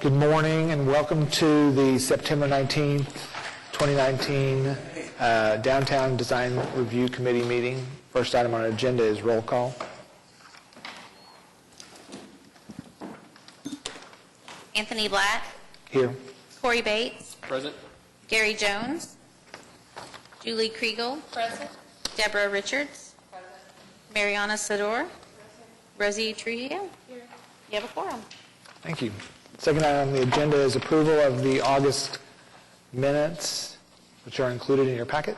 Good morning and welcome to the September 19th, 2019 Downtown Design Review Committee meeting. First item on our agenda is roll call. Anthony Black. Here. Corey Bates. Present. Gary Jones. Julie Kriegel. Present. Deborah Richards. Present. Mariana Sador. Rosie Trujillo. Here. You have a quorum. Thank you. Second item on the agenda is approval of the August minutes, which are included in your packet.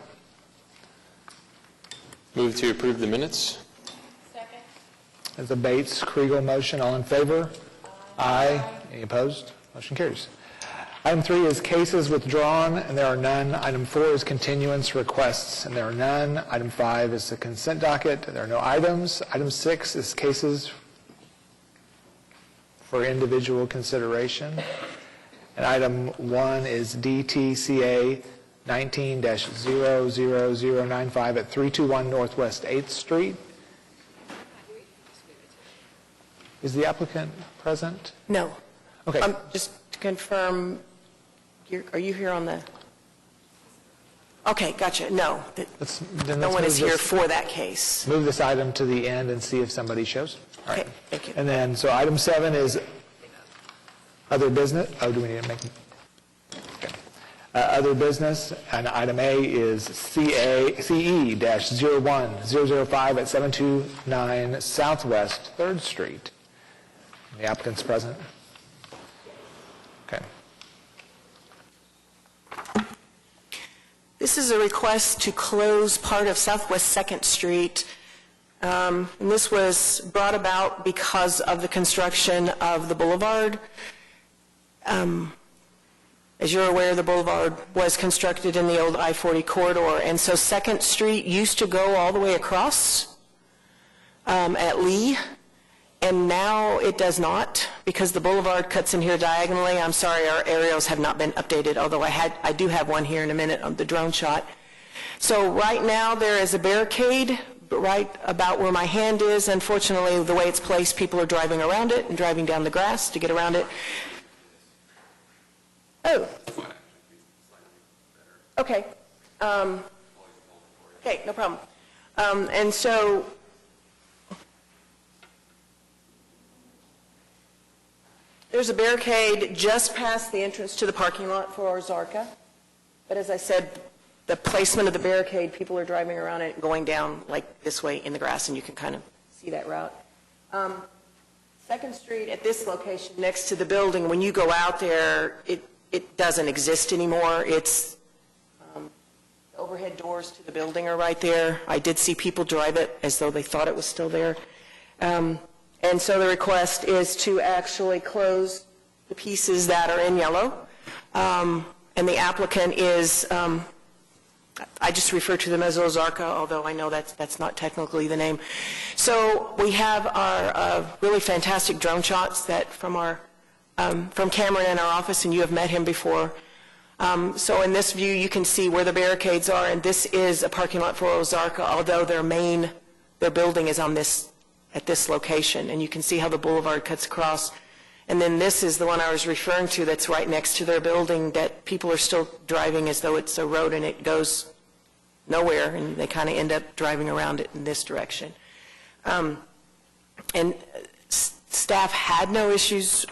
Move to approve the minutes. Second. As a Bates Kriegel motion, all in favor? Aye. Any opposed? Motion carries. Item 3 is cases withdrawn, and there are none. Item 4 is continuance requests, and there are none. Item 5 is the consent docket. There are no items. Item 6 is cases for individual consideration. And item 1 is DTCA 19-00095 at 321 Northwest 8th Street. Is the applicant present? No. Okay. Just to confirm, are you here on the... Okay, gotcha. No. No one is here for that case. Move this item to the end and see if somebody shows. All right. Okay, thank you. And then, so item 7 is other business. Oh, do we need to make... Okay. Other business, and item A is CE-01005 at 729 Southwest 3rd Street. The applicant's present. Okay. This is a request to close part of Southwest 2nd Street. And this was brought about because of the construction of the boulevard. As you're aware, the boulevard was constructed in the old I-40 corridor, and so 2nd Street used to go all the way across at Lee, and now it does not because the boulevard cuts in here diagonally. I'm sorry, our aerials have not been updated, although I do have one here in a minute on the drone shot. So right now there is a barricade right about where my hand is. Unfortunately, the way it's placed, people are driving around it and driving down the grass to get around it. Oh. Okay. Okay, no problem. And so there's a barricade just past the entrance to the parking lot for Ozarka. But as I said, the placement of the barricade, people are driving around it, going down like this way in the grass, and you can kind of see that route. 2nd Street at this location next to the building, when you go out there, it doesn't exist anymore. It's the overhead doors to the building are right there. I did see people drive it as though they thought it was still there. And so the request is to actually close the pieces that are in yellow. And the applicant is, I just refer to them as Ozarka, although I know that's not technically the name. So we have our really fantastic drone shots that from Cameron in our office, and you have met him before. So in this view, you can see where the barricades are, and this is a parking lot for Ozarka, although their building is at this location, and you can see how the boulevard cuts across. And then this is the one I was referring to that's right next to their building that people are still driving as though it's a road and it goes nowhere, and they kind of end up driving around it in this direction. And staff had no issues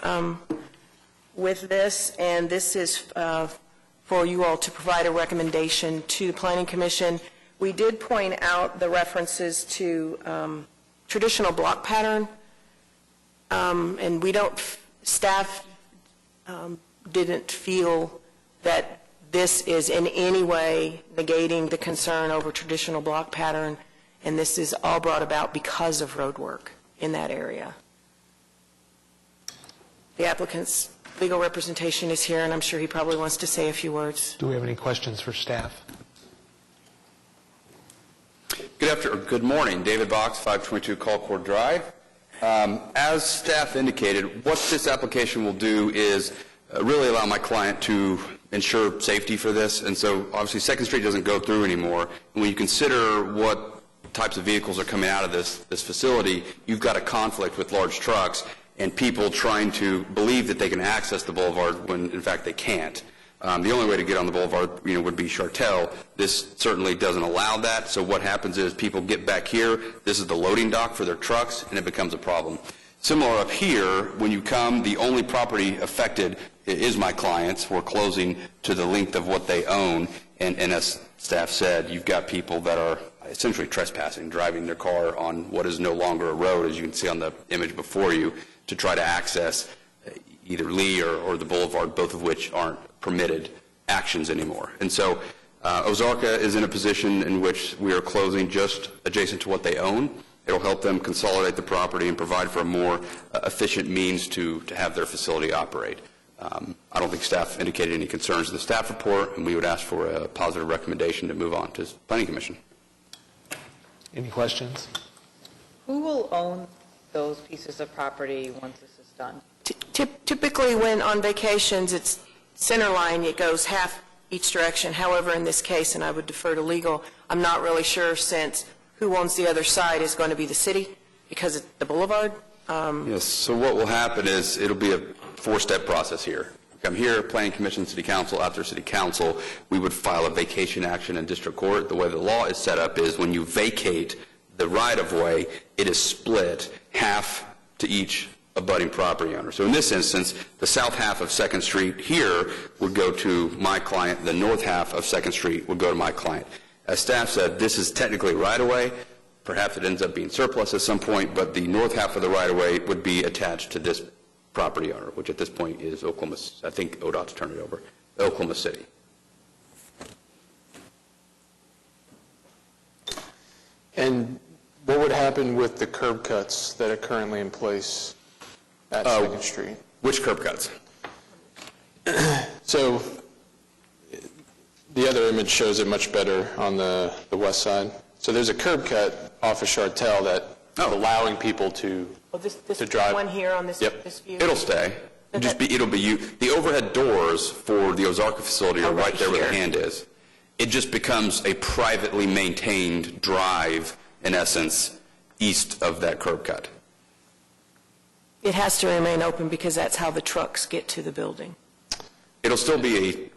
with this, and this is for you all to provide a recommendation to the Planning Commission. We did point out the references to traditional block pattern, and staff didn't feel that this is in any way negating the concern over traditional block pattern, and this is all brought about because of road work in that area. The applicant's legal representation is here, and I'm sure he probably wants to say a few words. Do we have any questions for staff? Good morning. David Box, 522 Colcord Drive. As staff indicated, what this application will do is really allow my client to ensure safety for this, and so obviously 2nd Street doesn't go through anymore. And when you consider what types of vehicles are coming out of this facility, you've got a conflict with large trucks, and people trying to believe that they can access the boulevard when in fact they can't. The only way to get on the boulevard, would be Chartel. This certainly doesn't allow that. So what happens is people get back here. This is the loading dock for their trucks, and it becomes a problem. Similar up here, when you come, the only property affected is my clients. We're closing to the length of what they own, and as staff said, you've got people that are essentially trespassing, driving their car on what is no longer a road, as you can see on the image before you, to try to access either Lee or the boulevard, both of which aren't permitted actions anymore. And so Ozarka is in a position in which we are closing just adjacent to what they own. It'll help them consolidate the property and provide for a more efficient means to have their facility operate. I don't think staff indicated any concerns in the staff report, and we would ask for a positive recommendation to move on to Planning Commission. Any questions? Who will own those pieces of property once this is done? Typically, when on vacations, it's center line, it goes half each direction. However, in this case, and I would defer to legal, I'm not really sure, since who owns the other side is going to be the city because it's the boulevard. Yes, so what will happen is it'll be a four-step process here. Come here, Planning Commission, City Council. After City Council, we would file a vacation action in District Court. The way the law is set up is when you vacate the right-of-way, it is split half to each abutting property owner. So in this instance, the south half of 2nd Street here would go to my client. The north half of 2nd Street would go to my client. As staff said, this is technically right-of-way. Perhaps it ends up being surplus at some point, but the north half of the right-of-way would be attached to this property owner, which at this point is Oklahoma. I think ODOT's turned it over, Oklahoma City. And what would happen with the curb cuts that are currently in place at 2nd Street? Which curb cuts? So the other image shows it much better on the west side. So there's a curb cut off of Chartel that is allowing people to drive. One here on this, Yep. this view? It'll stay. The overhead doors for the Ozarka facility are right there where the here. hand is. It just becomes a privately maintained drive, in essence, east of that curb cut. It has to remain open because that's how the trucks get to the building. It'll still be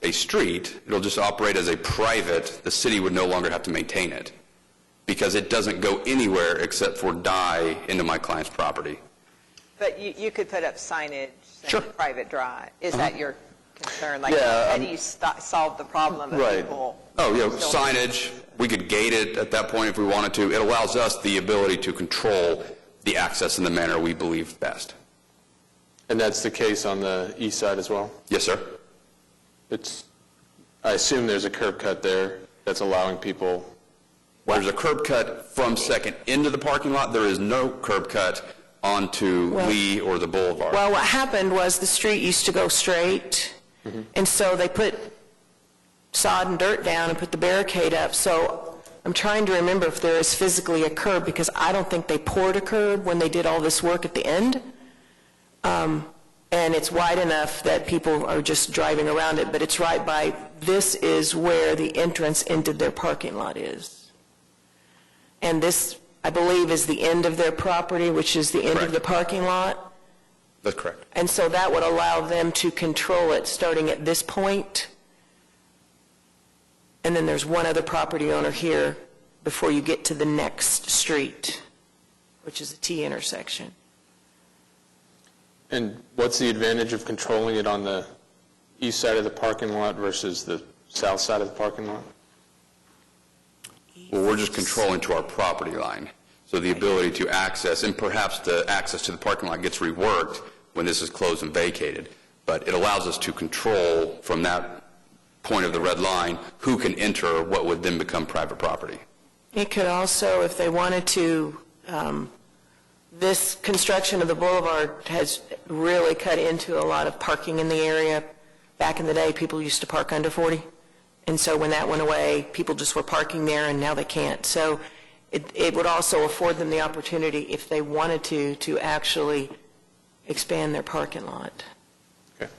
a street. It'll just operate as a private. The city would no longer have to maintain it because it doesn't go anywhere except for die into my client's property. But you could put up signage saying Sure. private drive. Is that your concern? Like, Yeah, how do you solve the problem of Right. people? Signage, we could gate it at that point if we wanted to. It allows us the ability to control the access in the manner we believe best. And that's the case on the east side as well? Yes, sir. I assume there's a curb cut there that's allowing people. There's a curb cut from 2nd into the parking lot. There is no curb cut onto Lee or the boulevard. Well, what happened was the street used to go straight, and so they put sod and dirt down and put the barricade up. So I'm trying to remember if there is physically a curb, because I don't think they poured a curb when they did all this work at the end. And it's wide enough that people are just driving around it, but it's right by, this is where the entrance into their parking lot is. And this, I believe, is the end of their property, which is the end of Correct. the parking lot. That's correct. And so that would allow them to control it starting at this point. And then there's one other property owner here before you get to the next street, which is a T intersection. And what's the advantage of controlling it on the east side of the parking lot versus the south side of the parking lot? Well, we're just controlling to our property line. So the ability to access, and perhaps the access to the parking lot gets reworked when this is closed and vacated, but it allows us to control from that point of the red line who can enter what would then become private property. It could also, if they wanted to, this construction of the boulevard has really cut into a lot of parking in the area. Back in the day, people used to park under 40. And so when that went away, people just were parking there, and now they can't. So it would also afford them the opportunity, if they wanted to actually expand their parking lot. Okay.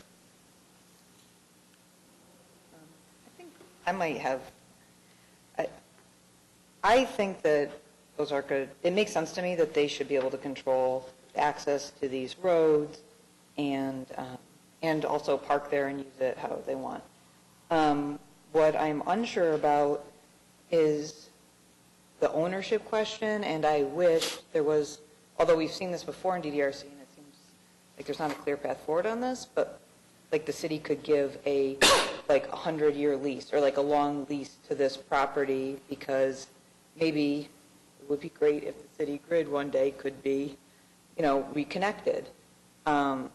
I might have, I think that Ozarka, it makes sense to me that they should be able to control access to these roads and also park there and use it how they want. What I'm unsure about is the ownership question, and I wish there was, although we've seen this before in DDRC, and it seems like there's not a clear path forward on this, but like the city could give a 100-year lease or like a long lease to this property, because maybe it would be great if the city grid one day could be, reconnected. Yeah,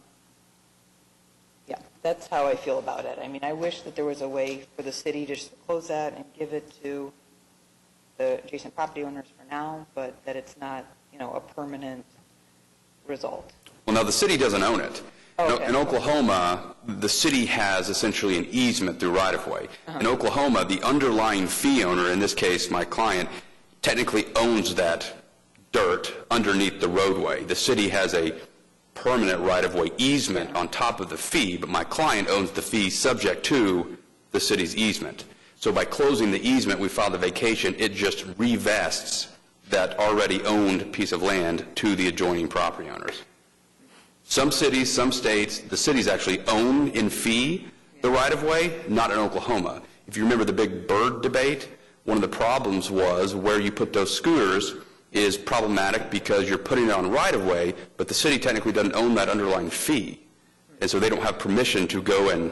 that's how I feel about it. I mean, I wish that there was a way for the city to just close that and give it to the adjacent property owners for now, but that it's not, a permanent result. Well, now, the city doesn't own it. Okay. In Oklahoma, the city has essentially an easement through right-of-way. In Oklahoma, the underlying fee owner, in this case my client, technically owns that dirt underneath the roadway. The city has a permanent right-of-way easement on top of the fee, but my client owns the fee subject to the city's easement. So by closing the easement, we file the vacation, it just revests that already owned piece of land to the adjoining property owners. Some cities, some states, the cities actually own in fee the right-of-way, not in Oklahoma. If you remember the big bird debate, one of the problems was where you put those scooters is problematic because you're putting it on right-of-way, but the city technically doesn't own that underlying fee. And so they don't have permission to go and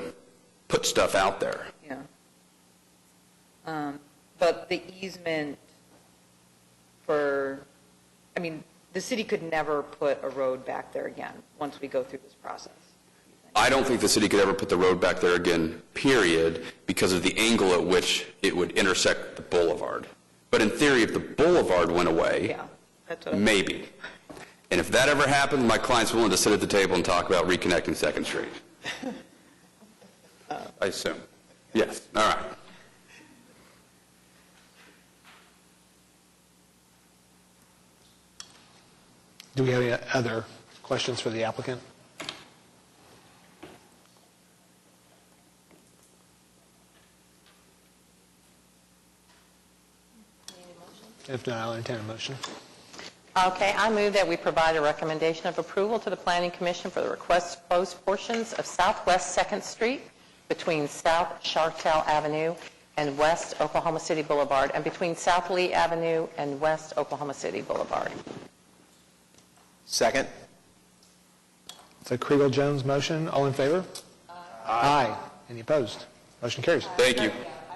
put stuff out there. Yeah. But the easement the city could never put a road back there again once we go through this process. I don't think the city could ever put the road back there again, period, because of the angle at which it would intersect the boulevard. But in theory, if the boulevard went away, Yeah, that's what maybe. And if that ever happened, my client's willing to sit at the table and talk about reconnecting 2nd Street. I assume. Yes, all right. Do we have any other questions for the applicant? If not, I'll entertain a motion. Okay, I move that we provide a recommendation of approval to the Planning Commission for the request to close portions of Southwest 2nd Street between South Chartel Avenue and West Oklahoma City Boulevard, and between South Lee Avenue and West Oklahoma City Boulevard. Second. It's a Kriegel-Jones motion. All in favor? Aye. Any opposed? Motion carries. Thank you.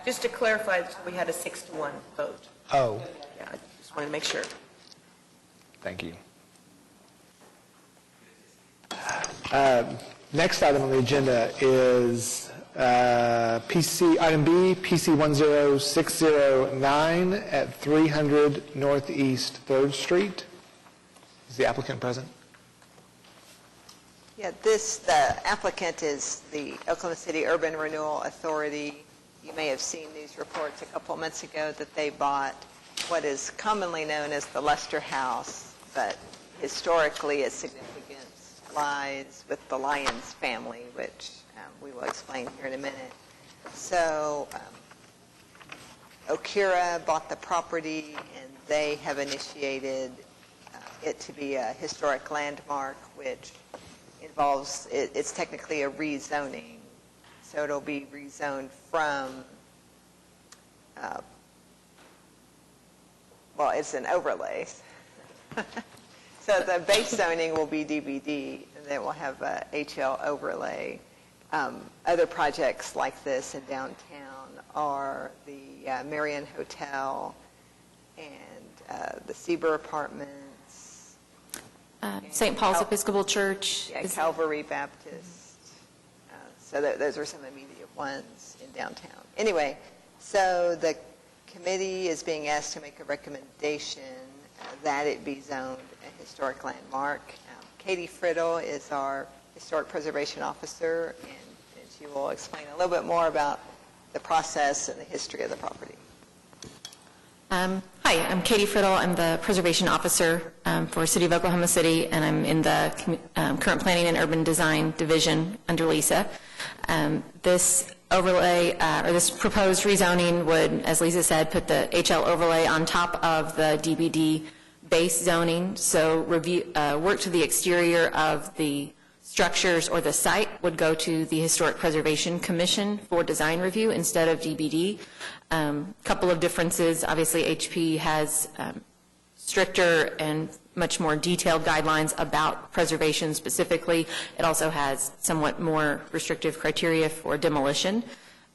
Just to clarify, we had a 6-1 vote. Oh, Yeah, I just wanted to make sure. thank you. Next item on the agenda is item B, PC 10609 at 300 Northeast 3rd Street. Is the applicant present? Yeah, the applicant is the Oklahoma City Urban Renewal Authority. You may have seen news reports a couple months ago that they bought what is commonly known as the Lester House, but historically its significance lies with the Lyons family, which we will explain here in a minute. So Okira bought the property, and they have initiated it to be a historic landmark, which involves, it's technically a rezoning. So it'll be rezoned from, it's an overlay. So the base zoning will be DBD, and then we'll have a HL overlay. Other projects like this in downtown are the Marion Hotel and the Sieber Apartments. St. Paul's Episcopal Church. Yeah, Calvary Baptist. So those are some immediate ones in downtown. Anyway, so the committee is being asked to make a recommendation that it be zoned a historic landmark. Katie Friddle is our Historic Preservation Officer, and she will explain a little bit more about the process and the history of the property. Hi, I'm Katie Friddle. I'm the Preservation Officer for City of Oklahoma City, and I'm in the Current Planning and Urban Design Division under Lisa. This overlay, or this proposed rezoning would, as Lisa said, put the HL overlay on top of the DBD base zoning, so work to the exterior of the structures or the site would go to the Historic Preservation Commission for design review instead of DBD. Couple of differences. Obviously, HP has stricter and much more detailed guidelines about preservation specifically. It also has somewhat more restrictive criteria for demolition.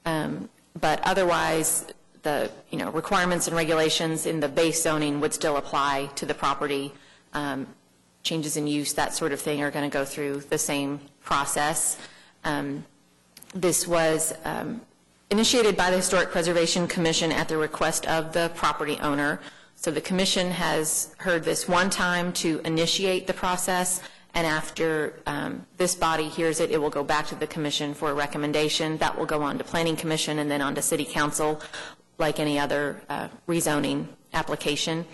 But otherwise, the requirements and regulations in the base zoning would still apply to the property. Changes in use, that sort of thing, are going to go through the same process. This was initiated by the Historic Preservation Commission at the request of the property owner. So the commission has heard this one time to initiate the process, and after this body hears it, it will go back to the commission for a recommendation. That will go on to Planning Commission and then on to City Council, like any other rezoning application.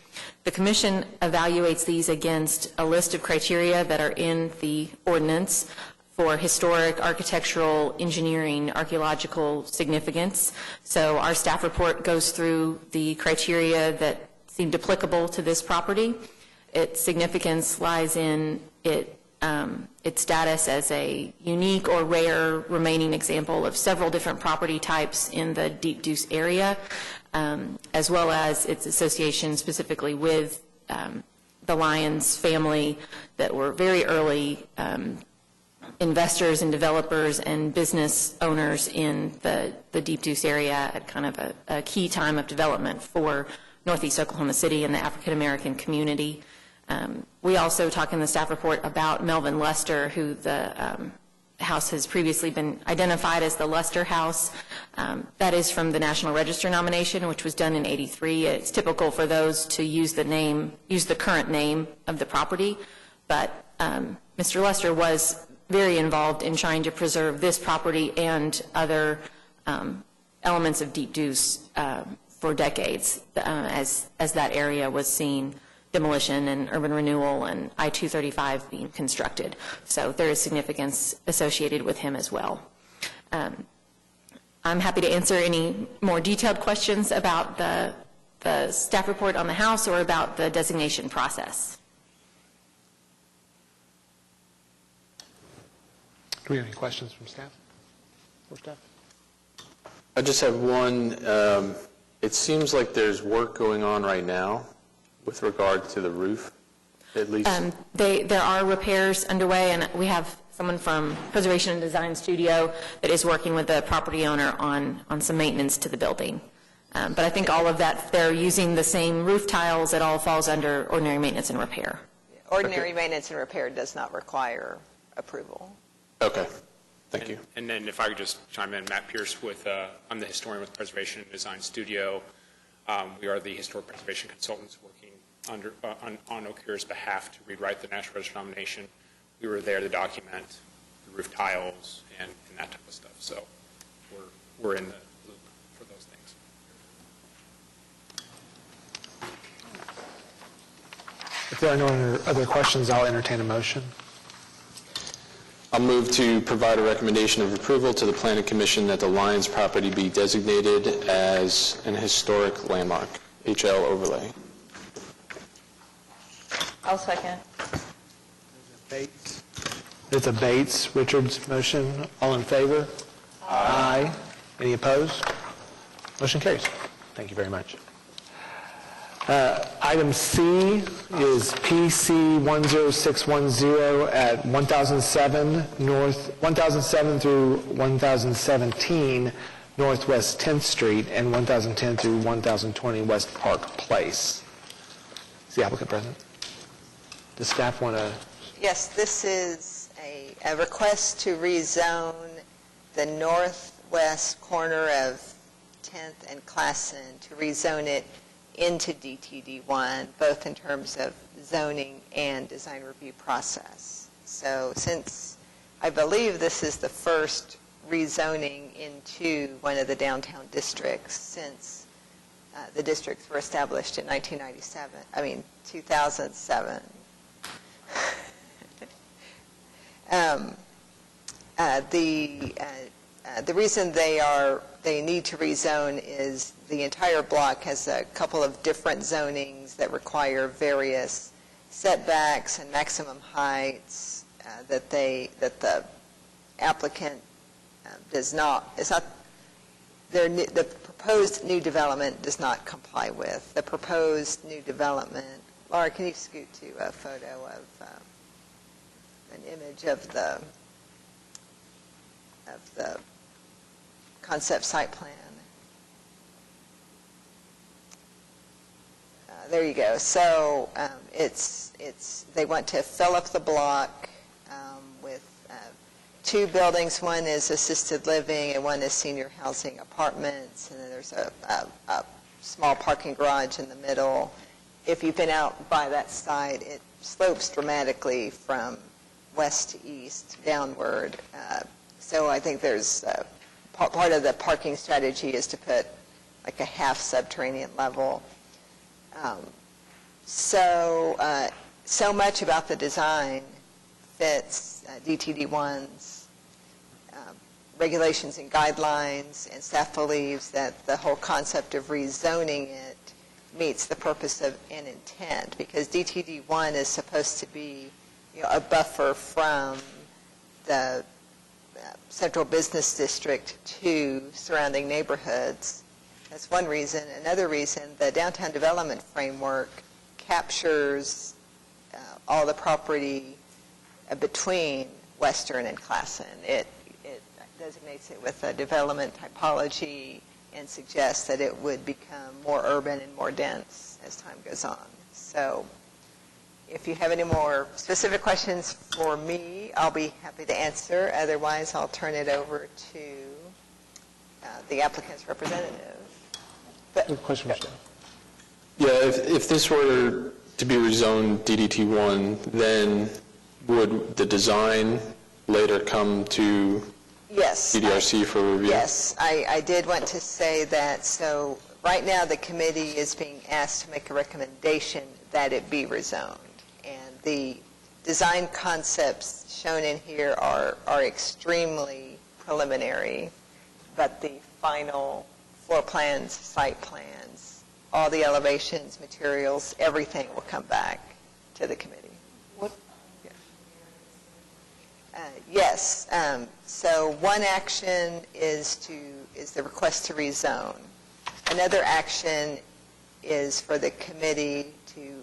The commission evaluates these against a list of criteria that are in the ordinance for historic, architectural, engineering, archaeological significance. So our staff report goes through the criteria that seemed applicable to this property. Its significance lies in its status as a unique or rare remaining example of several different property types in the Deep Deuce area, as well as its association specifically with the Lyons family that were very early investors and developers and business owners in the Deep Deuce area at kind of a key time of development for Northeast Oklahoma City and the African American community. We also talk in the staff report about Melvin Lester, who the house has previously been identified as the Lester House. That is from the National Register nomination, which was done in '83. It's typical for those to use the current name of the property, but Mr. Lester was very involved in trying to preserve this property and other elements of Deep Deuce for decades, as that area was seeing demolition and urban renewal and I-235 being constructed. So there is significance associated with him as well. I'm happy to answer any more detailed questions about the staff report on the house or about the designation process. Do we have any questions from staff? For staff? I just have one. It seems like there's work going on right now with regard to the roof, at least. There are repairs underway, and we have someone from Preservation and Design Studio that is working with the property owner on some maintenance to the building. But I think all of that, they're using the same roof tiles. It all falls under ordinary maintenance and repair. Ordinary maintenance and repair does not require approval. Okay. Thank you. And then if I could just chime in, Matt Pierce I'm the historian with Preservation and Design Studio. We are the historic preservation consultants working on OCUR's behalf to rewrite the National Register nomination. We were there to document the roof tiles and that type of stuff. So we're in the loop for those things. If there are no other questions, I'll entertain a motion. I'll move to provide a recommendation of approval to the Planning Commission that the Lyons property be designated as an historic landmark, HL overlay. I'll second. It's a Bates, Richards motion. All in favor? Aye. Any opposed? Motion carries. Thank you very much. Item C is PC 10610 at 1007 through 1017 Northwest 10th Street and 1010 through 1020 West Park Place. Is the applicant present? Does staff want to? Yes, this is a request to rezone the northwest corner of 10th and Classen, to rezone it into DTD1, both in terms of zoning and design review process. So since I believe this is the first rezoning into one of the downtown districts since the districts were established in 2007. The reason they need to rezone is the entire block has a couple of different zonings that require various setbacks and maximum heights that the applicant does not, the proposed new development does not comply with. The proposed new development, Laura, can you scoot to a photo of an image of the concept site plan? There you go. So they want to fill up the block with two buildings. One is assisted living and one is senior housing apartments. And then there's a small parking garage in the middle. If you've been out by that side, it slopes dramatically from west to east, downward. So I think there's part of the parking strategy is to put like a half subterranean level. So much about the design fits DTD1's regulations and guidelines, and staff believes that the whole concept of rezoning it meets the purpose of an intent, because DTD1 is supposed to be a buffer from the central business district to surrounding neighborhoods. That's one reason. Another reason, the downtown development framework captures all the property between Western and Classen. It designates it with a development typology and suggests that it would become more urban and more dense as time goes on. So if you have any more specific questions for me, I'll be happy to answer. Otherwise, I'll turn it over to the applicant's representative. Good question, Michelle. Yeah, if this were to be rezoned DDT1, then would the design later come to Yes. DDRC for review? Yes, I did want to say that. So right now the committee is being asked to make a recommendation that it be rezoned. And the design concepts shown in here are extremely preliminary, but the final floor plans, site plans, all the elevations, materials, everything will come back to the committee. Yes. So one action is the request to rezone. Another action is for the committee to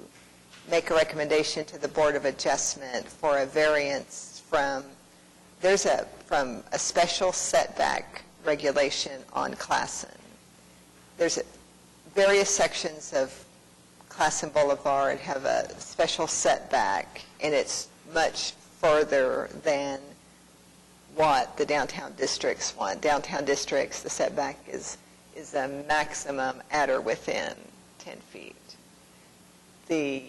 make a recommendation to the Board of Adjustment for a variance from a special setback regulation on Classen. There's various sections of Classen Boulevard have a special setback, and it's much further than what the downtown districts want. Downtown districts, the setback is a maximum at or within 10 feet. The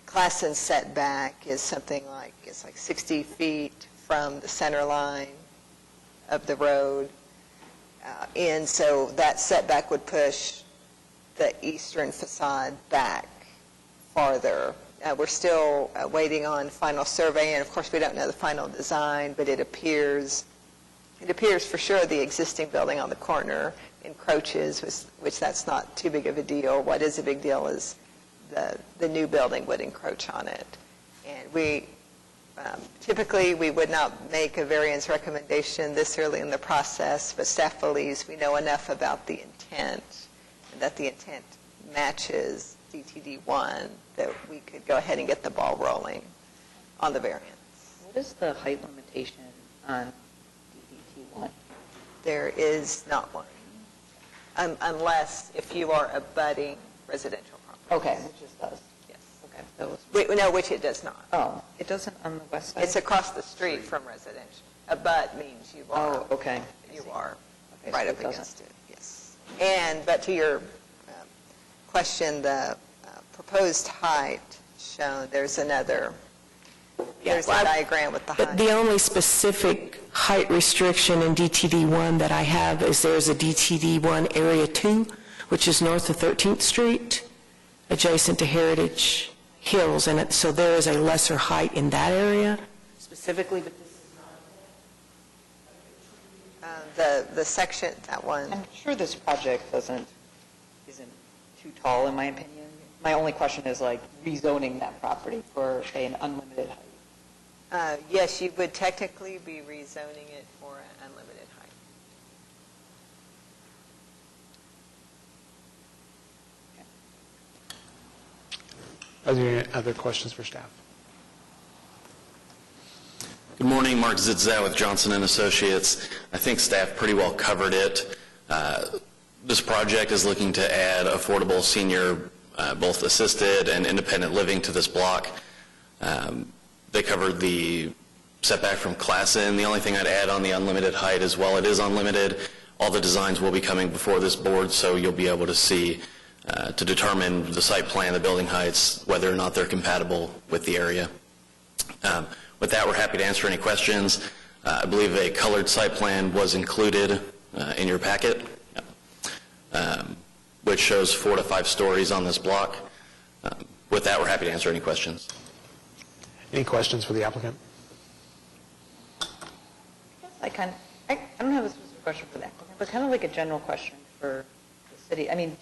Classen setback is something like, it's like 60 feet from the center line of the road. And so that setback would push the eastern facade back farther. We're still waiting on final survey, and of course we don't know the final design, but it appears for sure the existing building on the corner encroaches, which that's not too big of a deal. What is a big deal is the new building would encroach on it. And we typically we would not make a variance recommendation this early in the process, but staff believes we know enough about the intent and that the intent matches DTD1 that we could go ahead and get the ball rolling on the variance. What is the height limitation on DDT1? There is not one, unless if you are abutting residential property. Okay, which it does. Yes. Okay, that was. No, which it does not. Oh, it doesn't on the west side? It's across the street from residential. Abut means you are. Oh, okay. You are Okay, right so up it doesn't. against it. Yes. But to your question, the proposed height shown, there's a diagram with the height. The only specific height restriction in DTD1 that I have is there's a DTD1 Area 2, which is north of 13th Street, adjacent to Heritage Hills, and so there is a lesser height in that area specifically, but this is not. the section, that one. I'm sure this project isn't too tall, in my opinion. My only question is like rezoning that property for, say, an unlimited height. Yes, you would technically be rezoning it for an unlimited height. Are there any other questions for staff? Good morning, Mark Zidza with Johnson & Associates. I think staff pretty well covered it. This project is looking to add affordable senior, both assisted and independent living to this block. They covered the setback from Class N. The only thing I'd add on the unlimited height is, while it is unlimited, all the designs will be coming before this board, so you'll be able to see, to determine the site plan, the building heights, whether or not they're compatible with the area. With that, we're happy to answer any questions. I believe a colored site plan was included in your packet, which shows 4 to 5 stories on this block. With that, we're happy to answer any questions. Any questions for the applicant? I don't have a specific question for the applicant, but kind of like a general question for the city. I mean,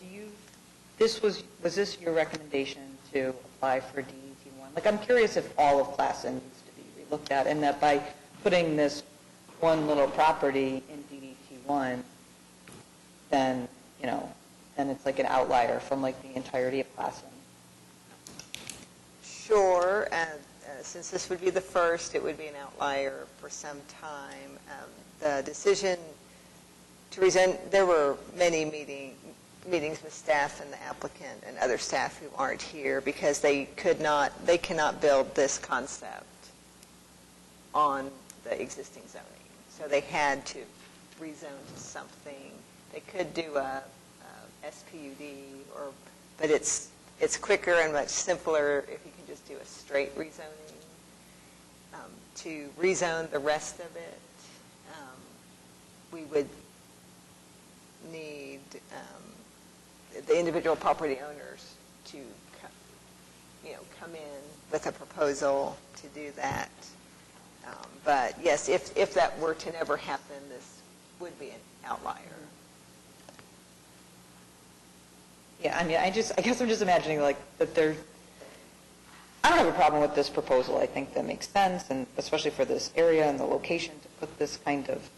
was this your recommendation to apply for DET1? Like, I'm curious if all of Class N needs to be relooked at, and that by putting this one little property in DET1, then, then it's like an outlier from like the entirety of Class N. Sure. Since this would be the first, it would be an outlier for some time. The decision to rezone, there were many meetings with staff and the applicant and other staff who aren't here because they cannot build this concept on the existing zoning. So they had to rezone to something. They could do a SPUD, but it's quicker and much simpler if you can just do a straight rezoning. To rezone the rest of it, we would need the individual property owners to come in with a proposal to do that. But yes, if that were to never happen, this would be an outlier. Yeah, I mean, I guess I'm just imagining like that I don't have a problem with this proposal. I think that makes sense, and especially for this area and the location to put this kind of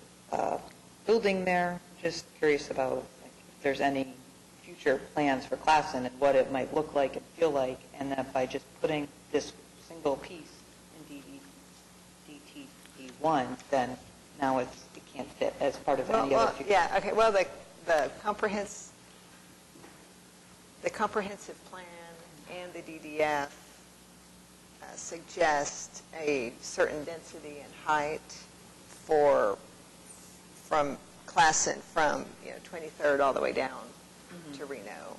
building there. Just curious about like, if there's any future plans for Class N and what it might look like and feel like, and that by just putting this single piece in DET1, then now it can't fit as part of any other future. Yeah, okay. Well, the comprehensive plan and the DDF suggest a certain density and height from Class N, from 23rd all the way down to Reno.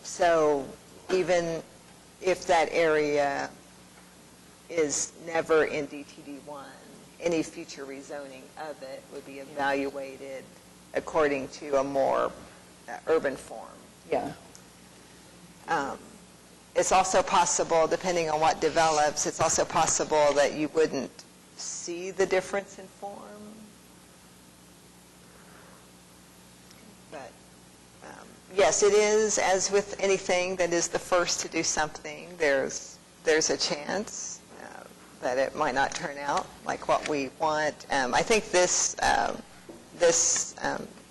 So even if that area is never in DTD1, any future rezoning of it would be evaluated according to a more urban form. Yeah. It's also possible, depending on what develops, it's also possible that you wouldn't see the difference in form. But yes, it is, as with anything that is the first to do something, there's a chance that it might not turn out like what we want. I think this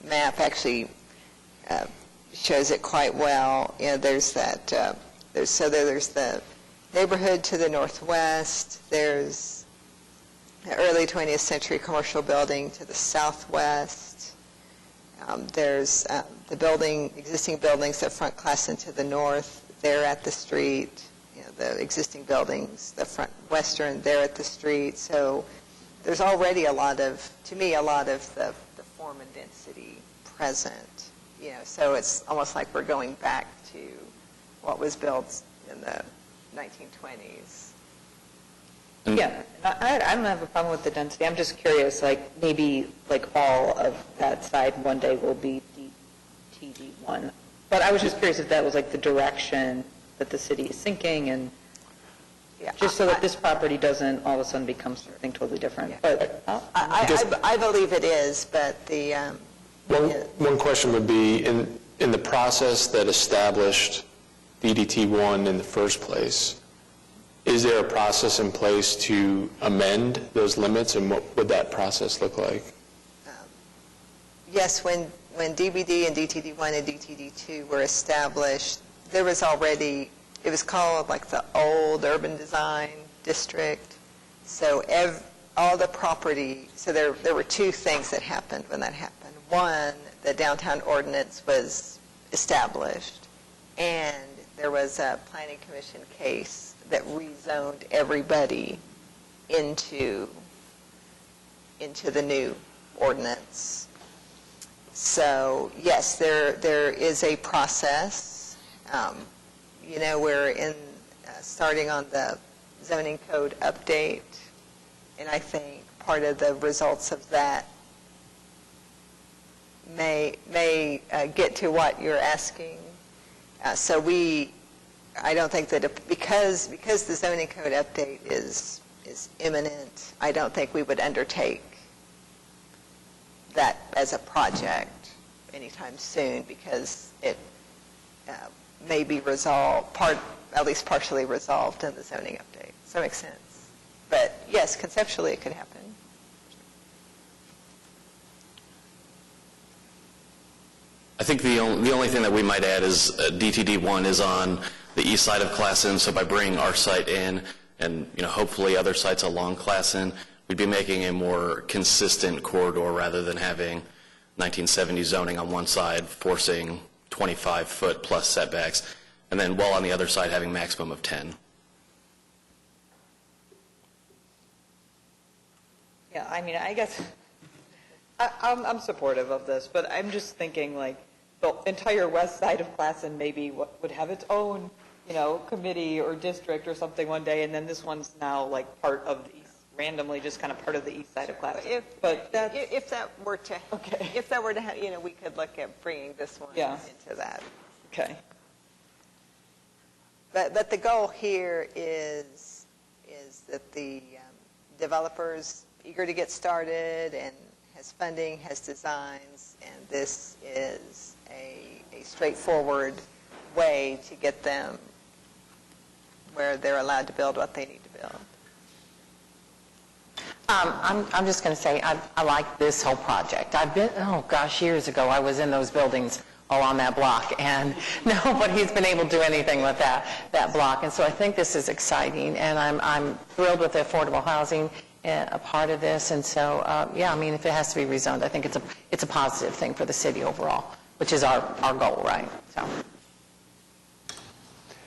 map actually shows it quite well. There's that. There's the neighborhood to the northwest. There's the early 20th century commercial building to the southwest. There's the existing buildings that front Class N to the north. They're at the street. The existing buildings, the front western, they're at the street. So there's already to me, a lot of the form and density present. So it's almost like we're going back to what was built in the 1920s. Yeah, I don't have a problem with the density. I'm just curious, like maybe like all of that side one day will be DTD1. But I was just curious if that was like the direction that the city is thinking, and Just so that this property doesn't all of a sudden become something totally different. But I believe it is, but the, One question would be, in the process that established DDT1 in the first place, is there a process in place to amend those limits, and what would that process look like? yes, when DBD and DTD1 and DTD2 were established, there was already, it was called like the old urban design district. So all the property, so there were two things that happened when that happened. One, the downtown ordinance was established, and there was a planning commission case that rezoned everybody into the new ordinance. So yes, there is a process. We're starting on the zoning code update, and I think part of the results of that may get to what you're asking. I don't think that because the zoning code update is imminent, I don't think we would undertake that as a project anytime soon, because it may be resolved, at least partially resolved in the zoning update. Does that make sense? But yes, conceptually it could happen. I think the only thing that we might add is DTD1 is on the east side of Classen, so by bringing our site in and hopefully other sites along Classen, we'd be making a more consistent corridor rather than having 1970 zoning on one side forcing 25-foot plus setbacks, and then while on the other side having maximum of 10. yeah, I mean, I guess I'm supportive of this, but I'm just thinking like the entire west side of Classen maybe would have its own, committee or district or something one day, and then this one's now like part of the east, randomly just kind of part of the east side of Classen. If that were to happen, we could look at bringing this one into that. Okay. But the goal here is that the developer's eager to get started and has funding, has designs, and this is a straightforward way to get them where they're allowed to build what they need to build. I'm just going to say I like this whole project. I've been, years ago I was in those buildings all on that block, and nobody's been able to do anything with that block. And so I think this is exciting, and I'm thrilled with the affordable housing a part of this. And so, if it has to be rezoned, I think it's a positive thing for the city overall, which is our goal, right? So.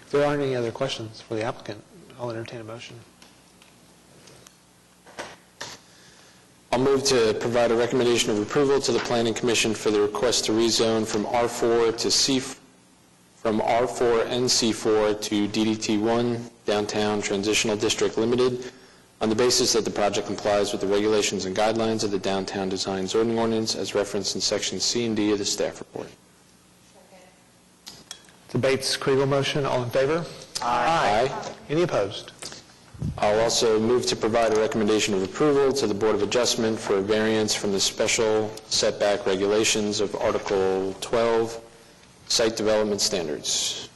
If there aren't any other questions for the applicant, I'll entertain a motion. I'll move to provide a recommendation of approval to the Planning Commission for the request to rezone from R4 and C4 to DDT1 Downtown Transitional District Limited on the basis that the project complies with the regulations and guidelines of the Downtown Design Zoning Ordinance as referenced in Section C and D of the staff report. It's a Bates-Kriegel motion. All in favor? Aye. Any opposed? I'll also move to provide a recommendation of approval to the Board of Adjustment for a variance from the special setback regulations of Article 12, Site Development Standards.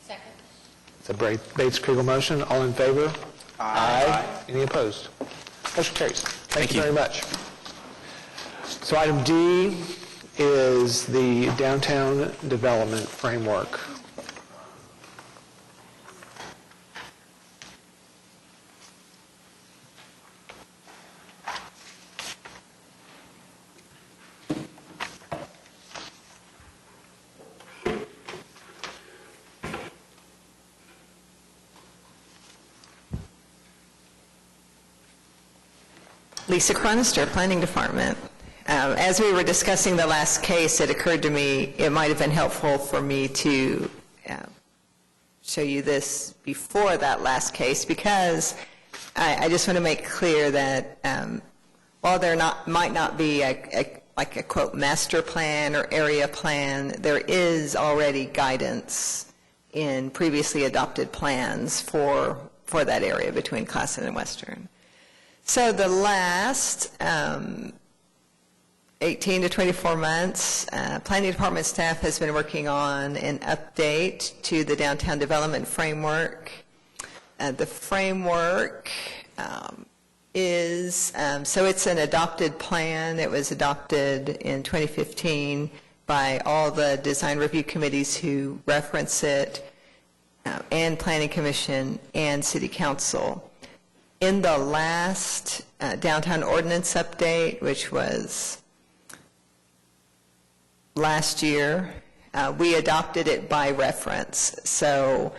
Second. It's a Bates-Kriegel motion. All in favor? Aye. Any opposed? Motion carries. Thank you very much. So item D is the Downtown Development Framework. Lisa Cronister, Planning Department. As we were discussing the last case, it occurred to me it might have been helpful for me to show you this before that last case, because I just want to make clear that while there might not be like a quote master plan or area plan, there is already guidance in previously adopted plans for that area between Classen and Western. So the last 18 to 24 months, Planning Department staff has been working on an update to the downtown development framework. The framework is, so it's an adopted plan. It was adopted in 2015 by all the design review committees who reference it, and Planning Commission and City Council. In the last downtown ordinance update, which was last year, we adopted it by reference. So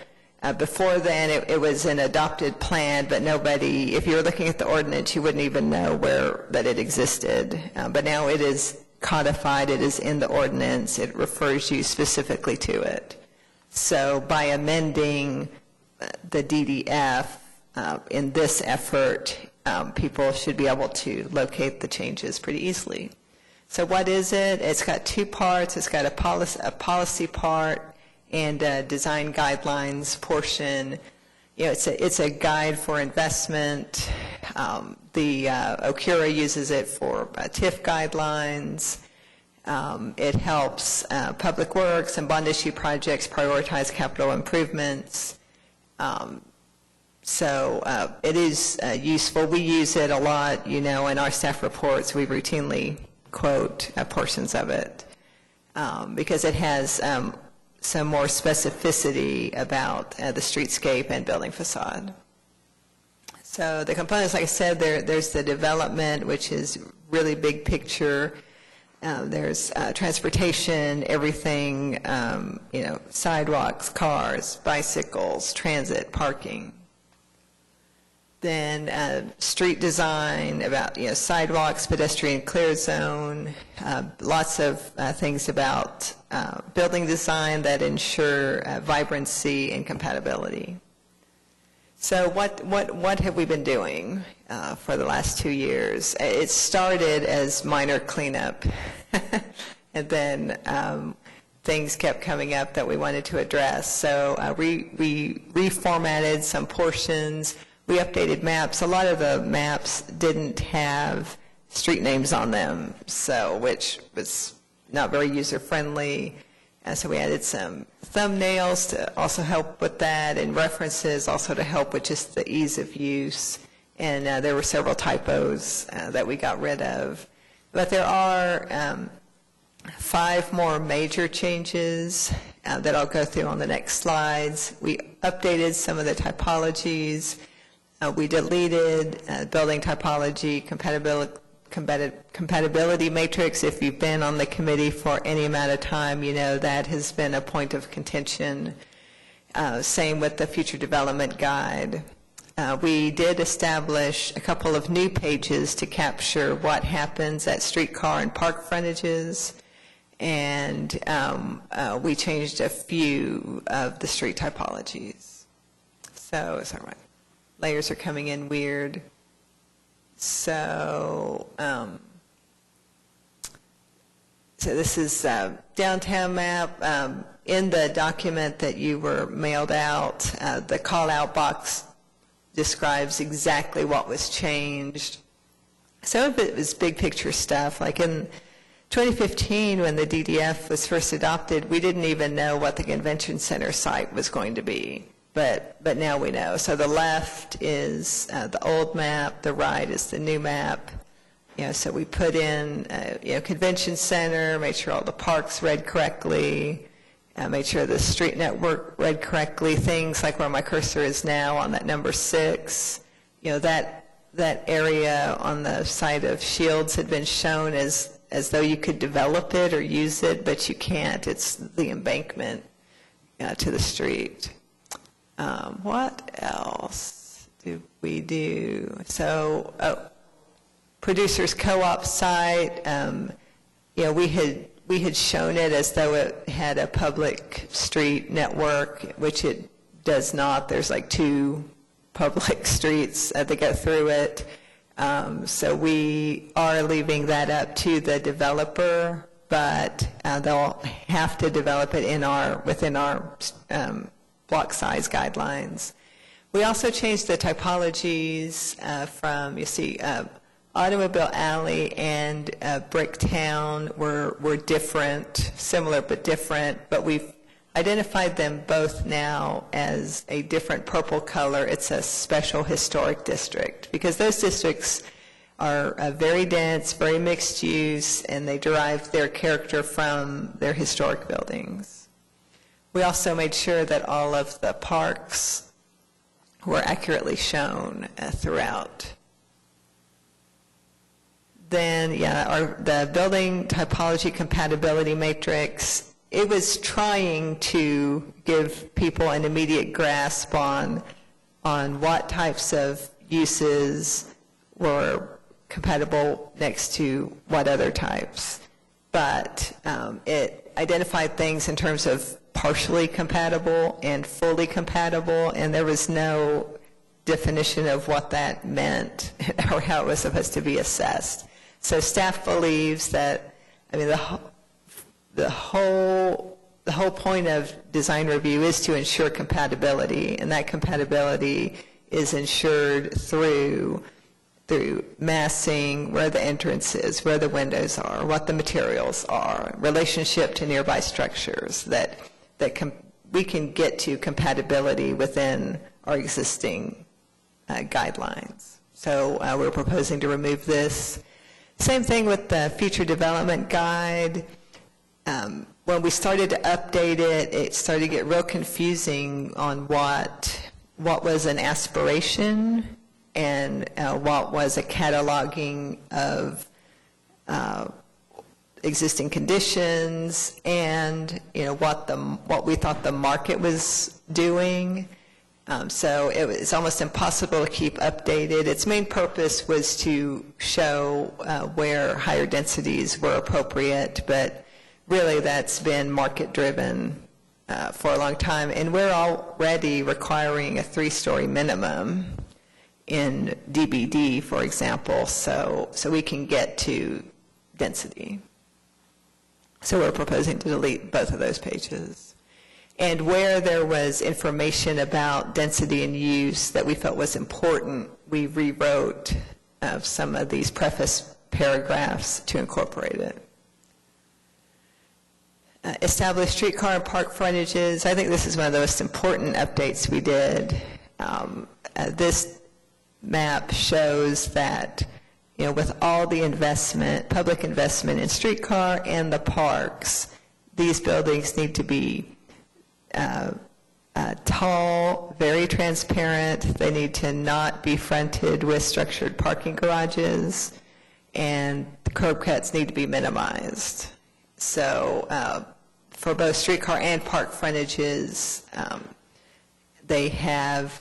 before then, it was an adopted plan, but nobody, if you were looking at the ordinance, you wouldn't even know that it existed. But now it is codified, it is in the ordinance, it refers you specifically to it. So by amending the DDF in this effort, people should be able to locate the changes pretty easily. So what is it? It's got two parts. It's got a policy part and a design guidelines portion. You know, it's a guide for investment. The OCURA uses it for TIF guidelines. It helps public works and bond issue projects prioritize capital improvements. So it is useful. We use it a lot, you know, in our staff reports. We routinely quote portions of it because it has some more specificity about the streetscape and building facade. So the components, like I said, there's the development, which is really big picture. There's transportation, everything, you know, sidewalks, cars, bicycles, transit, parking. Then street design, about, you know, sidewalks, pedestrian clear zone, lots of things about building design that ensure vibrancy and compatibility. So what have we been doing for the last 2 years? It started as minor cleanup, and then things kept coming up that we wanted to address. So we reformatted some portions. We updated maps. A lot of the maps didn't have street names on them, so which was not very user-friendly. So we added some thumbnails to also help with that, and references also to help with just the ease of use. And there were several typos that we got rid of. But there are 5 more major changes that I'll go through on the next slides. We updated some of the typologies. We deleted building typology, compatibility matrix. If you've been on the committee for any amount of time, you know that has been a point of contention. Same with the future development guide. We did establish a couple of new pages to capture what happens at streetcar and park frontages, and we changed a few of the street typologies. So, is that right? Layers are coming in weird. So, so this is downtown map. In the document that you were mailed out, the call-out box describes exactly what was changed. Some of it was big picture stuff. Like in 2015, when the DDF was first adopted, we didn't even know what the convention center site was going to be. But now we know. So the left is the old map, the right is the new map. You know, so we put in, you know, convention center, made sure all the parks read correctly, made sure the street network read correctly. Things like where my cursor is now on that number 6, you know, that area on the site of Shields had been shown as though you could develop it or use it, but you can't. It's the embankment to the street. What else did we do? So, producers co-op site, you know, we had shown it as though it had a public street network, which it does not. There's like 2 public streets that go through it. So we are leaving that up to the developer, but they'll have to develop it within our block size guidelines. We also changed the typologies from, you see, Automobile Alley and Bricktown were different, similar but different, but we've identified them both now as a different purple color. It's a special historic district, because those districts are very dense, very mixed use, and they derive their character from their historic buildings. We also made sure that all of the parks were accurately shown throughout. Then, the building typology compatibility matrix, it was trying to give people an immediate grasp on what types of uses were compatible next to what other types. But it identified things in terms of partially compatible and fully compatible, and there was no definition of what that meant or how it was supposed to be assessed. So staff believes that, the whole point of design review is to ensure compatibility, and that compatibility is ensured through massing, where the entrance is, where the windows are, what the materials are, relationship to nearby structures, that we can get to compatibility within our existing guidelines. So we're proposing to remove this. Same thing with the future development guide. When we started to update it, it started to get real confusing on what was an aspiration and what was a cataloging of existing conditions, and what we thought the market was doing. So it's almost impossible to keep updated. Its main purpose was to show where higher densities were appropriate, but really that's been market-driven for a long time. And we're already requiring a 3-story minimum in DBD, for example, so we can get to density. So we're proposing to delete both of those pages. And where there was information about density and use that we felt was important, we rewrote some of these preface paragraphs to incorporate it. Establish streetcar and park frontages. I think this is one of the most important updates we did. This map shows that, with all the investment, public investment in streetcar and the parks, these buildings need to be tall, very transparent. They need to not be fronted with structured parking garages, and the curb cuts need to be minimized. So for both streetcar and park frontages, they have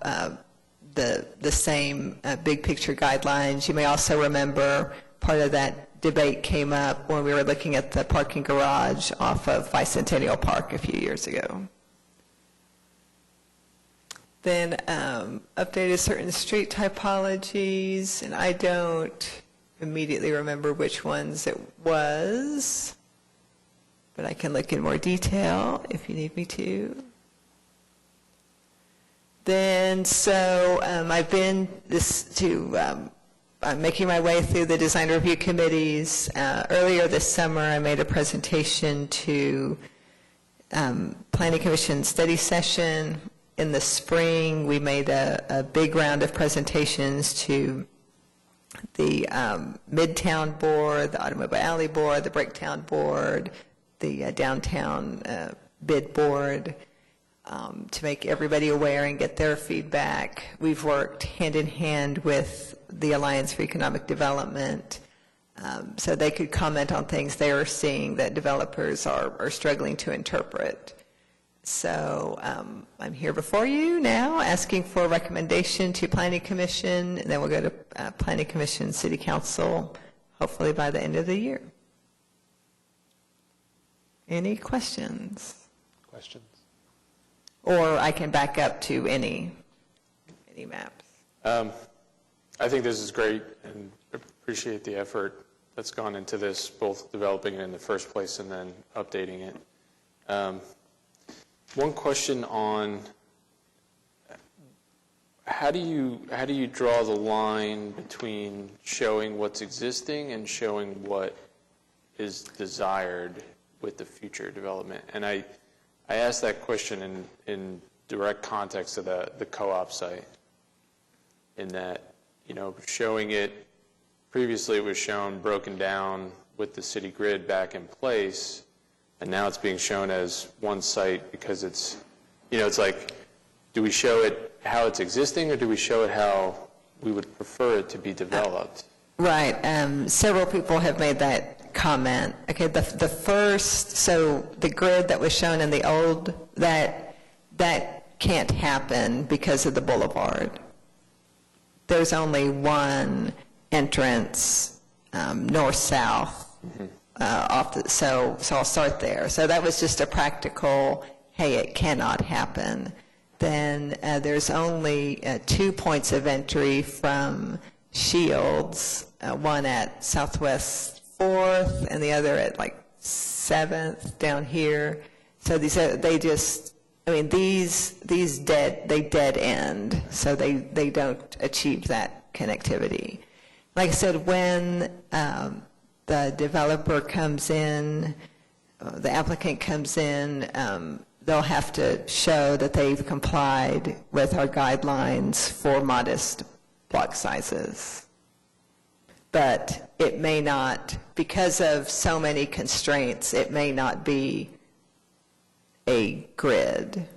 the same big picture guidelines. You may also remember part of that debate came up when we were looking at the parking garage off of Bicentennial Park a few years ago. Then updated certain street typologies, and I don't immediately remember which ones it was, but I can look in more detail if you need me to. Then, so I've been I'm making my way through the design review committees. Earlier this summer, I made a presentation to Planning Commission study session. In the spring, we made a big round of presentations to the Midtown Board, the Automobile Alley Board, the Bricktown Board, the Downtown Bid Board, to make everybody aware and get their feedback. We've worked hand in hand with the Alliance for Economic Development, so they could comment on things they are seeing that developers are struggling to interpret. So I'm here before you now asking for a recommendation to Planning Commission, and then we'll go to Planning Commission, City Council, hopefully by the end of the year. Any questions? Questions? Or I can back up to any maps. I think this is great and appreciate the effort that's gone into this, both developing it in the first place and then updating it. One question on How do you draw the line between showing what's existing and showing what is desired with the future development? And I asked that question in direct context of the co-op site, in that, showing it, previously it was shown broken down with the city grid back in place, and now it's being shown as one site because it's, it's like, do we show it how it's existing, or do we show it how we would prefer it to be developed? Right. Several people have made that comment. Okay, the first, so the grid that was shown in the old, that can't happen because of the boulevard. There's only one entrance, north-south, so I'll start there. So that was just a practical, hey, it cannot happen. Then there's only 2 points of entry from Shields, one at Southwest 4th and the other at like 7th down here. So these dead end, so they don't achieve that connectivity. Like I said, when the developer comes in, the applicant comes in, they'll have to show that they've complied with our guidelines for modest block sizes. But it may not, because of so many constraints, it may not be a grid.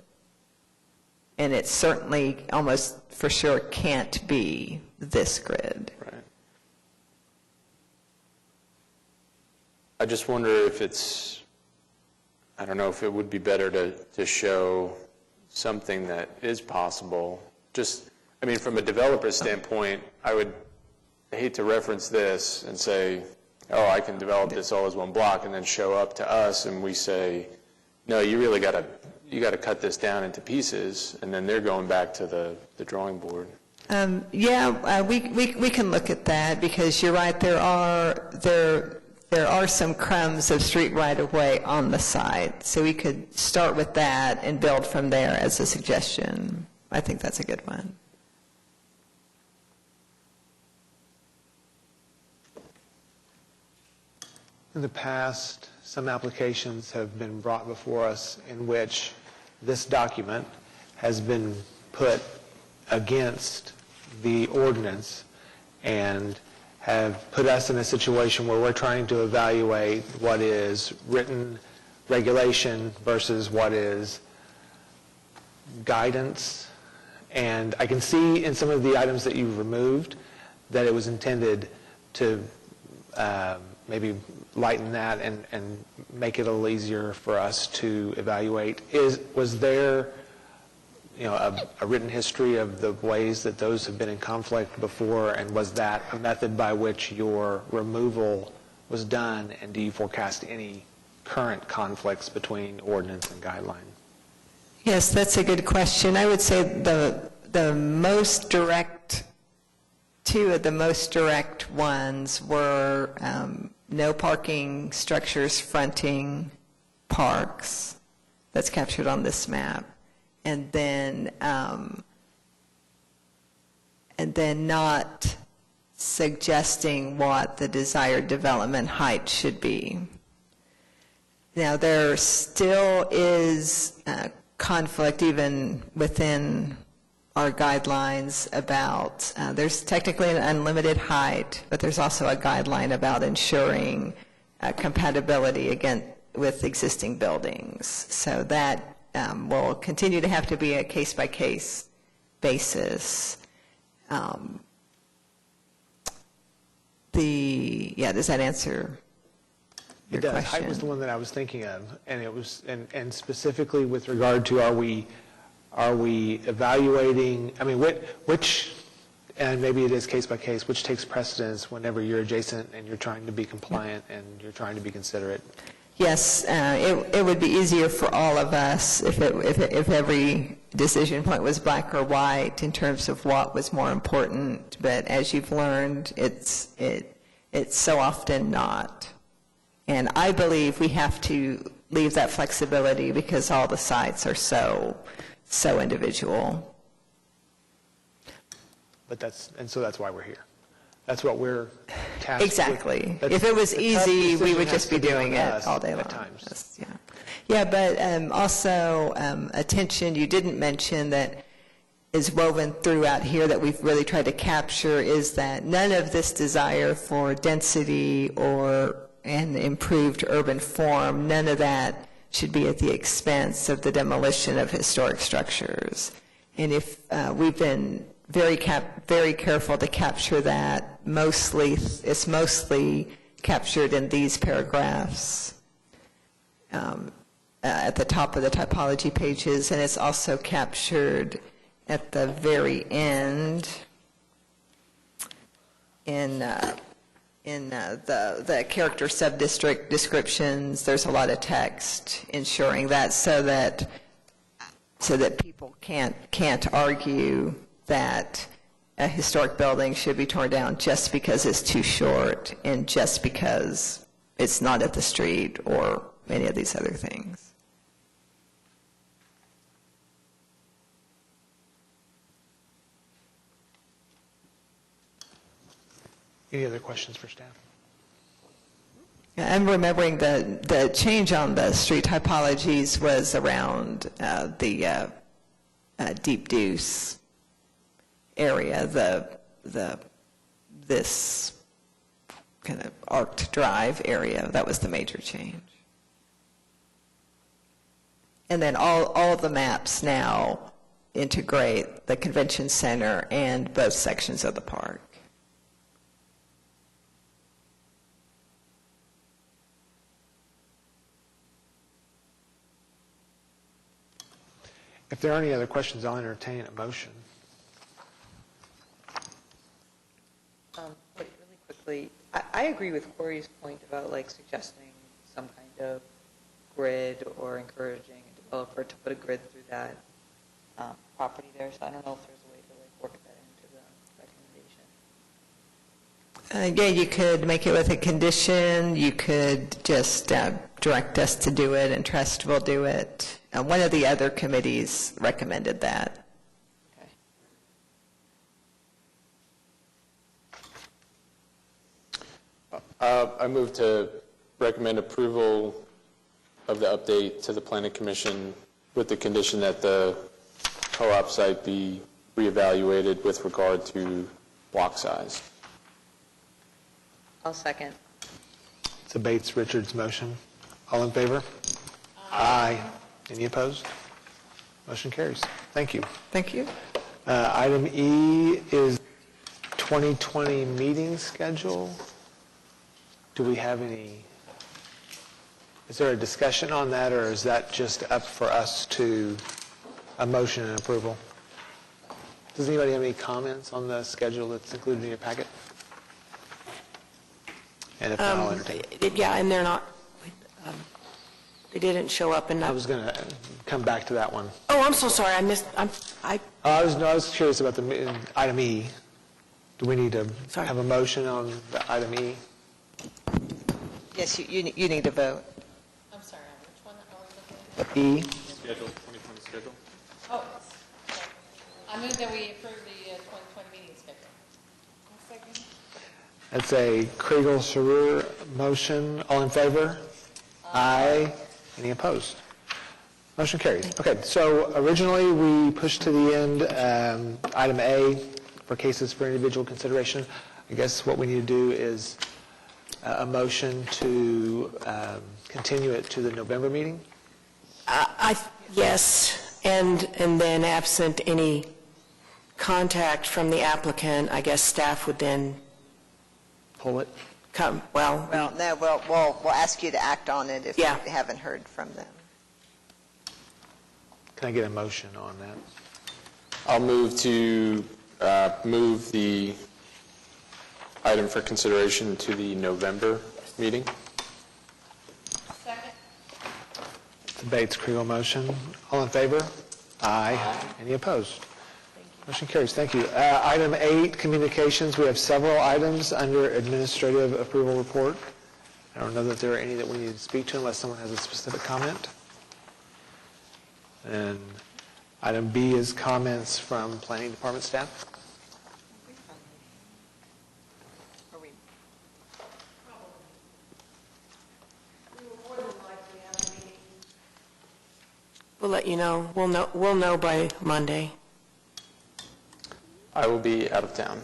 And it certainly, almost for sure, can't be this grid. Right. I just wonder if it's, I don't know if it would be better to show something that is possible. Just, from a developer standpoint, I hate to reference this and say, oh, I can develop this all as one block, and then show up to us and we say, no, you really got to cut this down into pieces, and then they're going back to the drawing board. We can look at that, because you're right, there are some crumbs of street right-of-way on the site. So we could start with that and build from there as a suggestion. I think that's a good one. In the past, some applications have been brought before us in which this document has been put against the ordinance and have put us in a situation where we're trying to evaluate what is written regulation versus what is guidance. And I can see in some of the items that you've removed that it was intended to maybe lighten that and make it a little easier for us to evaluate. Was there a written history of the ways that those have been in conflict before, and was that a method by which your removal was done, and do you forecast any current conflicts between ordinance and guideline? Yes, that's a good question. I would say the most direct, two of the most direct ones were no parking structures fronting parks. That's captured on this map. And then not suggesting what the desired development height should be. Now, there still is conflict even within our guidelines about, there's technically an unlimited height, but there's also a guideline about ensuring compatibility with existing buildings. So that will continue to have to be a case-by-case basis. Does that answer your question? Height was the one that I was thinking of, and it was, and specifically with regard to are we evaluating, which, and maybe it is case by case, which takes precedence whenever you're adjacent and you're trying to be compliant and you're trying to be considerate? Yes, it would be easier for all of us if every decision point was black or white in terms of what was more important. But as you've learned, it's so often not. And I believe we have to leave that flexibility because all the sites are so individual. so that's why we're here. That's what we're tasked with. Exactly. That's- If it was the tough easy, we decision would has just be to be doing on it us all day long. at times. That's- Yeah, but also, attention, you didn't mention that is woven throughout here that we've really tried to capture is that none of this desire for density or an improved urban form, none of that should be at the expense of the demolition of historic structures. And if we've been very careful to capture that, it's mostly captured in these paragraphs at the top of the typology pages, and it's also captured at the very end in the character sub-district descriptions. There's a lot of text ensuring that so that people can't argue that a historic building should be torn down just because it's too short and just because it's not at the street or any of these other things. Any other questions for staff? I'm remembering the change on the street typologies was around the Deep Deuce area, this kind of arced drive area. That was the major change. And then all of the maps now integrate the convention center and both sections of the park. If there are any other questions, I'll entertain a motion. Really quickly, I agree with Corey's point about like suggesting some kind of grid or encouraging a developer to put a grid through that property there. So I don't know if there's a way to like work that into the recommendation. Again, you could make it with a condition. You could just direct us to do it, and Trust will do it. One of the other committees recommended that. I move to recommend approval of the update to the Planning Commission with the condition that the co-op site be reevaluated with regard to block size. I'll second. It's a Bates-Richards motion. All in favor? Aye. Any opposed? Motion carries. Thank you. Thank you. Item E is 2020 meeting schedule. Do we have any, is there a discussion on that, or is that just up for us to a motion and approval? Does anybody have any comments on the schedule that's included in your packet? And if not, I'll entertain. Yeah, and they're not, they didn't show up in I that. was going to come back to that one. Oh, I'm so sorry, I was curious about the item E. Do we need to have a motion on the item E? Yes, you need to vote. I'm sorry, which one are we looking at? E. Schedule, 2020 schedule. Oh, yes. I move that we approve the 2020 meeting schedule. Second. That's a Kriegel-Sarur motion. All in favor? Aye. Any opposed? Motion carries. Okay, so originally we pushed to the end item A for cases for individual consideration. I guess what we need to do is a motion to continue it to the November meeting. Yes, and then absent any contact from the applicant, I guess staff would then Pull it. come, well, Well, no, we'll ask you to act on it if you Yeah. haven't heard from them. Can I get a motion on that? I'll move to move the item for consideration to the November meeting. Second. It's a Bates-Kriegel motion. All in favor? Aye. Any opposed? Motion carries. Thank you. Item 8, communications. We have several items under administrative approval report. I don't know that there are any that we need to speak to unless someone has a specific comment. And item B is comments from planning department staff. We'll let you know. We'll know by Monday. I will be out of town.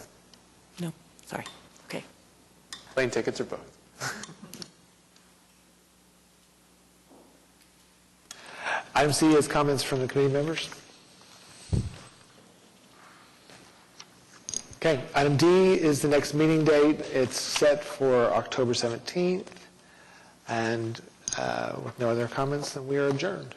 No, sorry. Okay. Plane tickets or both. Item C is comments from the committee members. Okay, item D is the next meeting date. It's set for October 17th. And with no other comments, then we are adjourned.